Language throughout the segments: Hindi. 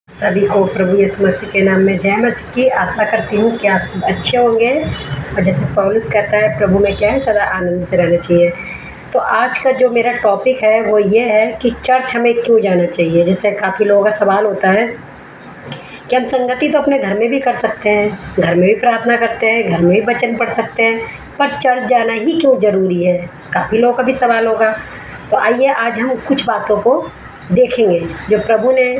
सभी को प्रभु यीशु मसीह के नाम में जय मसीह की। आशा करती हूँ कि आप सब अच्छे होंगे और जैसे पौलुस कहता है प्रभु में क्या है, सदा आनंदित रहना चाहिए। तो आज का जो मेरा टॉपिक है वो ये है कि चर्च हमें क्यों जाना चाहिए। जैसे काफ़ी लोगों का सवाल होता है कि हम संगति तो अपने घर में भी कर सकते हैं, घर में भी प्रार्थना करते हैं, घर में भी वचन पढ़ सकते हैं, पर चर्च जाना ही क्यों ज़रूरी है, काफ़ी लोगों का भी सवाल होगा। तो आइए आज हम कुछ बातों को देखेंगे जो प्रभु ने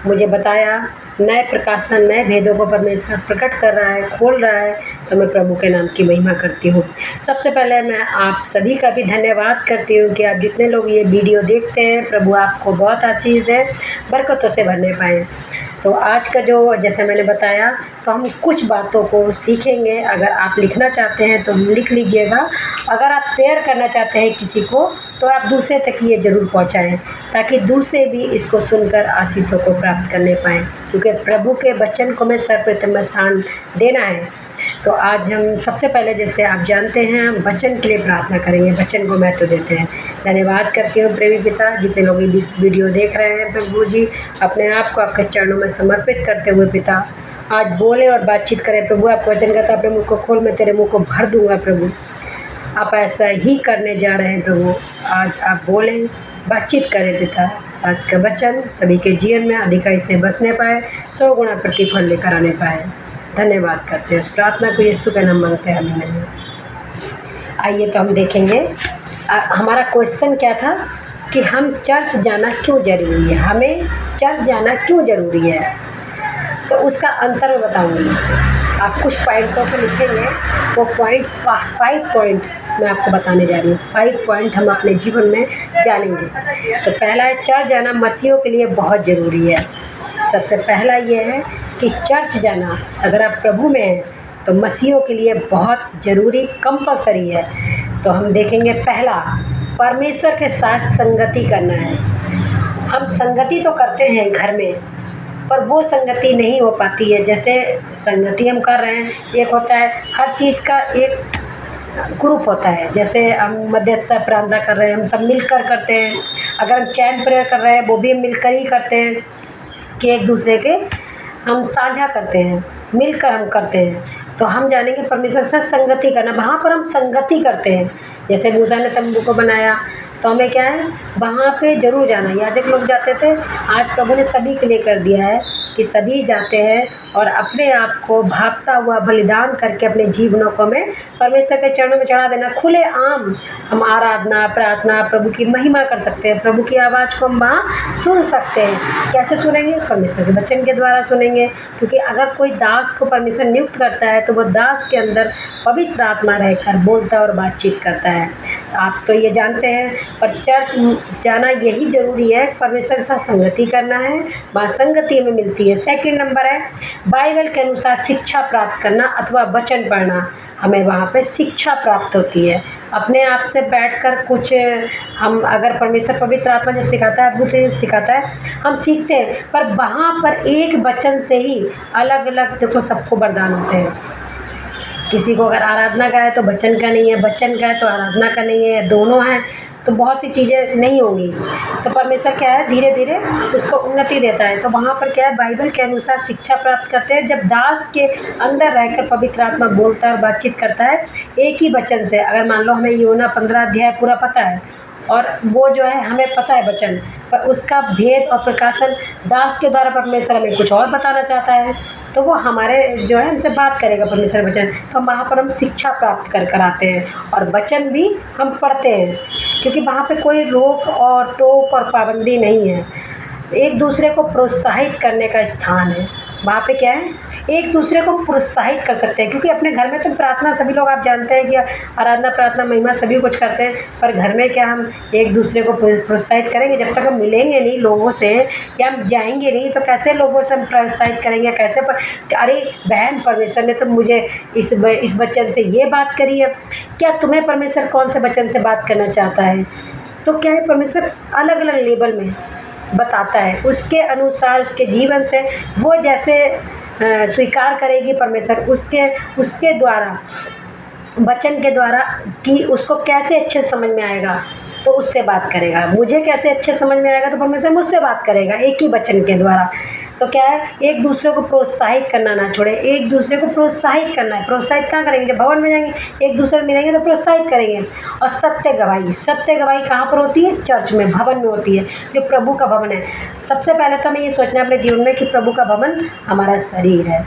मुझे बताया। नए प्रकाशन, नए भेदों को परमेश्वर प्रकट कर रहा है, खोल रहा है, तो मैं प्रभु के नाम की महिमा करती हूँ। सबसे पहले मैं आप सभी का भी धन्यवाद करती हूँ कि आप जितने लोग ये वीडियो देखते हैं, प्रभु आपको बहुत आशीष दे, बरकतों से भरने पाएँ। तो आज का जो जैसे मैंने बताया, तो हम कुछ बातों को सीखेंगे। अगर आप लिखना चाहते हैं तो लिख लीजिएगा, अगर आप शेयर करना चाहते हैं किसी को तो आप दूसरे तक ये ज़रूर पहुंचाएं, ताकि दूसरे भी इसको सुनकर आशीषों को प्राप्त करने पाएँ, क्योंकि प्रभु के वचन को मैं सर्वप्रथम स्थान देना है। तो आज हम सबसे पहले, जैसे आप जानते हैं, हम वचन के लिए प्रार्थना करेंगे, वचन को महत्व देते हैं। धन्यवाद करती हूँ प्रेमी पिता, जितने लोग इस वीडियो देख रहे हैं, प्रभु जी अपने आप को आपके चरणों में समर्पित करते हुए पिता आज बोले और बातचीत करें। प्रभु आपका वचन कहता है अपने मुँह को खोल, मैं तेरे मुँह को भर दूंगा। प्रभु आप ऐसा ही करने जा रहे हैं। प्रभु आज आप बोलें, बातचीत करें पिता। आज का वचन सभी के जीवन में अधिकाई से बसने पाए, 100 गुना प्रतिफल लेकर आने पाए। धन्यवाद करते हैं, इस प्रार्थना को यीशु के नाम मांगते हैं, आमीन। आइए तो हम देखेंगे हमारा क्वेश्चन क्या था कि हम चर्च जाना क्यों ज़रूरी है, हमें चर्च जाना क्यों ज़रूरी है। तो उसका आंसर मैं बताऊंगी। आप कुछ पॉइंटों को लिखेंगे, वो पॉइंट 5 पॉइंट मैं आपको बताने जा रही हूँ। 5 पॉइंट हम अपने जीवन में जानेंगे। तो पहला है, चर्च जाना मसीहियों के लिए बहुत ज़रूरी है। सबसे पहला ये है कि चर्च जाना, अगर आप प्रभु में हैं तो मसीहियों के लिए बहुत ज़रूरी, कंपलसरी है। तो हम देखेंगे, पहला, परमेश्वर के साथ संगति करना है। हम संगति तो करते हैं घर में, पर वो संगति नहीं हो पाती है जैसे संगति हम कर रहे हैं। एक होता है हर चीज़ का एक ग्रुप होता है, जैसे हम मध्यस्थता प्रार्थना कर रहे हैं, हम सब मिलकर करते हैं। अगर हम चैन प्रेयर कर रहे हैं, वो भी हम मिलकर ही करते हैं, कि एक दूसरे के हम साझा करते हैं, मिलकर हम करते हैं। तो हम जानेंगे परमेश्वर के साथ संगति करना, वहाँ पर हम संगति करते हैं। जैसे मूसा ने तम्बू को बनाया, तो हमें क्या है, वहाँ पे ज़रूर जाना। याजक लोग जाते थे, आज प्रभु ने सभी के लिए कर दिया है कि सभी जाते हैं और अपने आप को भागता हुआ बलिदान करके अपने जीवनों को में परमेश्वर के चरणों में चढ़ा देना। खुले आम हम आराधना, प्रार्थना, प्रभु की महिमा कर सकते हैं। प्रभु की आवाज़ को हम वहाँ सुन सकते हैं। कैसे सुनेंगे? परमेश्वर के वचन के द्वारा सुनेंगे, क्योंकि अगर कोई दास को परमेश्वर नियुक्त करता है तो वो दास के अंदर पवित्र आत्मा रहकर बोलता और बातचीत करता है। आप तो ये जानते हैं, पर चर्च जाना यही ज़रूरी है, परमेश्वर के साथ संगति करना है, वहाँ संगति हमें मिलती है। सेकंड नंबर है, बाइबल के अनुसार शिक्षा प्राप्त करना अथवा वचन पढ़ना। हमें वहाँ पे शिक्षा प्राप्त होती है। अपने आप से बैठकर कुछ हम, अगर परमेश्वर पवित्र आत्मा जब सिखाता है, अद्भुत सिखाता है, हम सीखते हैं, पर वहाँ पर एक वचन से ही अलग अलग देखो सबको वरदान होते हैं। किसी को अगर आराधना का है तो वचन का नहीं है, वचन का है तो आराधना का नहीं है, दोनों हैं तो बहुत सी चीज़ें नहीं होंगी। तो परमेश्वर क्या है, धीरे धीरे उसको उन्नति देता है। तो वहाँ पर क्या है, बाइबल के अनुसार शिक्षा प्राप्त करते हैं। जब दास के अंदर रहकर पवित्र आत्मा बोलता है और बातचीत करता है एक ही वचन से। अगर मान लो हमें योना 15 अध्याय पूरा पता है और वो जो है हमें पता है वचन, पर उसका भेद और प्रकाशन दास के द्वारा परमेश्वर हमें कुछ और बताना चाहता है, तो वो हमारे जो है हमसे बात करेगा परमेश्वर वचन। तो हम वहाँ पर हम शिक्षा प्राप्त कर आते हैं और वचन भी हम पढ़ते हैं, क्योंकि वहाँ पे कोई रोक और टोक और पाबंदी नहीं है। एक दूसरे को प्रोत्साहित करने का स्थान है। वहाँ पे क्या है, एक दूसरे को प्रोत्साहित कर सकते हैं, क्योंकि अपने घर में तो प्रार्थना सभी लोग, आप जानते हैं कि आराधना, प्रार्थना, महिमा सभी कुछ करते हैं, पर घर में क्या हम एक दूसरे को प्रोत्साहित करेंगे? जब तक हम मिलेंगे नहीं लोगों से या हम जाएंगे नहीं, तो कैसे लोगों से हम प्रोत्साहित करेंगे? कैसे अरे बहन, परमेश्वर ने तो मुझे इस वचन से ये बात करी है। क्या तुम्हें परमेश्वर कौन से वचन से बात करना चाहता है? तो क्या है, परमेश्वर अलग अलग लेवल में बताता है, उसके अनुसार, उसके जीवन से वो जैसे स्वीकार करेगी परमेश्वर, उसके द्वारा, वचन के द्वारा, कि उसको कैसे अच्छे समझ में आएगा तो उससे बात करेगा। मुझे कैसे अच्छे समझ में आएगा तो परमेश्वर मुझसे बात करेगा, एक ही वचन के द्वारा। तो क्या है, एक दूसरे को प्रोत्साहित करना ना छोड़े, एक दूसरे को प्रोत्साहित करना है। प्रोत्साहित कहाँ करेंगे, जब भवन में जाएंगे एक दूसरे मिलेंगे तो प्रोत्साहित करेंगे। और सत्य गवाही कहाँ पर होती है, चर्च में, भवन में होती है, जो प्रभु का भवन है। सबसे पहले तो हमें ये सोचना है अपने जीवन में कि प्रभु का भवन हमारा शरीर है।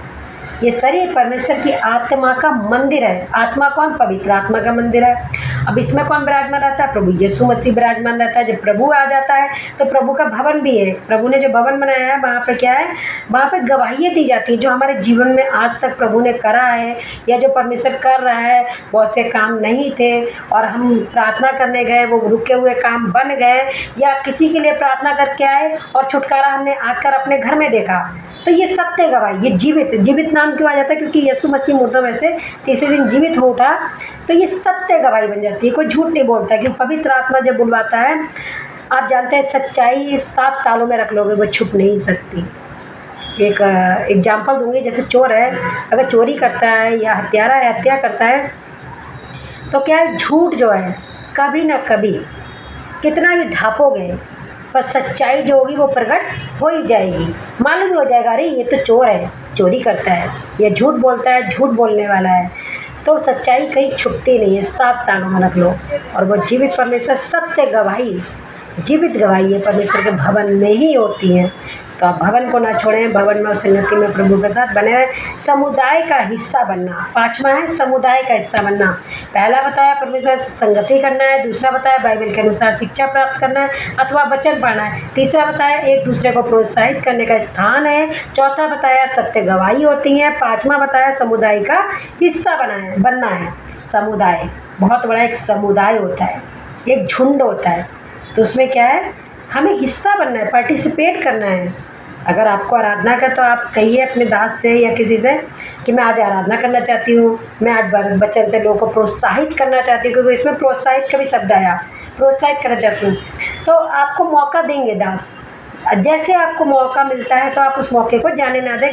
ये शरीर परमेश्वर की आत्मा का मंदिर है। आत्मा कौन, पवित्र आत्मा का मंदिर है। अब इसमें कौन विराजमान रहता है, प्रभु यीशु मसीह विराजमान रहता है। जब प्रभु आ जाता है तो प्रभु का भवन भी है। प्रभु ने जो भवन बनाया है वहाँ पे क्या है, वहाँ पे गवाहियाँ दी जाती है जो हमारे जीवन में आज तक प्रभु ने करा है या जो परमेश्वर कर रहा है। बहुत से काम नहीं थे और हम प्रार्थना करने गए, वो रुके हुए काम बन गए, या किसी के लिए प्रार्थना करके आए और छुटकारा हमने आकर अपने घर में देखा। तो ये सत्य गवाही, ये जीवित नाम क्यों आ जाता है, क्योंकि यीशु मसीह मुर्दों में से तीसरे दिन जीवित हो उठा। तो ये सत्य गवाही बन जाती है, कोई झूठ नहीं बोलता, क्योंकि पवित्र आत्मा जब बुलवाता है, आप जानते हैं सच्चाई 7 तालों में रख लोगे, वो छुप नहीं सकती। एक एग्जाम्पल दूंगी, जैसे चोर है, अगर चोरी करता है या हत्यारा है, हत्या करता है, तो क्या है, झूठ जो है कभी ना कभी कितना भी ढापोगे पर सच्चाई जो होगी वो प्रकट हो ही जाएगी। मालूम ही हो जाएगा, अरे ये तो चोर है, चोरी करता है, या झूठ बोलता है, झूठ बोलने वाला है। तो सच्चाई कहीं छुपती नहीं है, 7 तालों में रख लो। और वो जीवित परमेश्वर, सत्य गवाही, जीवित गवाही है परमेश्वर के भवन में ही होती है। तो आप भवन को ना छोड़ें, भवन में और संगति में प्रभु के साथ बने रहें। समुदाय का हिस्सा बनना, 5वां है समुदाय का हिस्सा बनना। पहला बताया परमेश्वर से संगति करना है, दूसरा बताया बाइबल के अनुसार शिक्षा प्राप्त करना है अथवा वचन पढ़ना है, तीसरा बताया एक दूसरे को प्रोत्साहित करने का स्थान है, चौथा बताया सत्य गवाही होती है, 5वां बताया समुदाय का हिस्सा बनना है। समुदाय बहुत बड़ा एक समुदाय होता है, एक झुंड होता है, तो उसमें क्या है, हमें हिस्सा बनना है, पार्टिसिपेट करना है। अगर आपको आराधना का, तो आप कहिए अपने दास से या किसी से कि मैं आज आराधना करना चाहती हूँ, मैं आज वचन से लोगों को प्रोत्साहित करना चाहती हूँ, क्योंकि इसमें प्रोत्साहित का भी शब्द आया, प्रोत्साहित करना चाहती हूँ। तो आपको मौका देंगे दास, जैसे आपको मौका मिलता है तो आप उस मौके को जाने ना दें।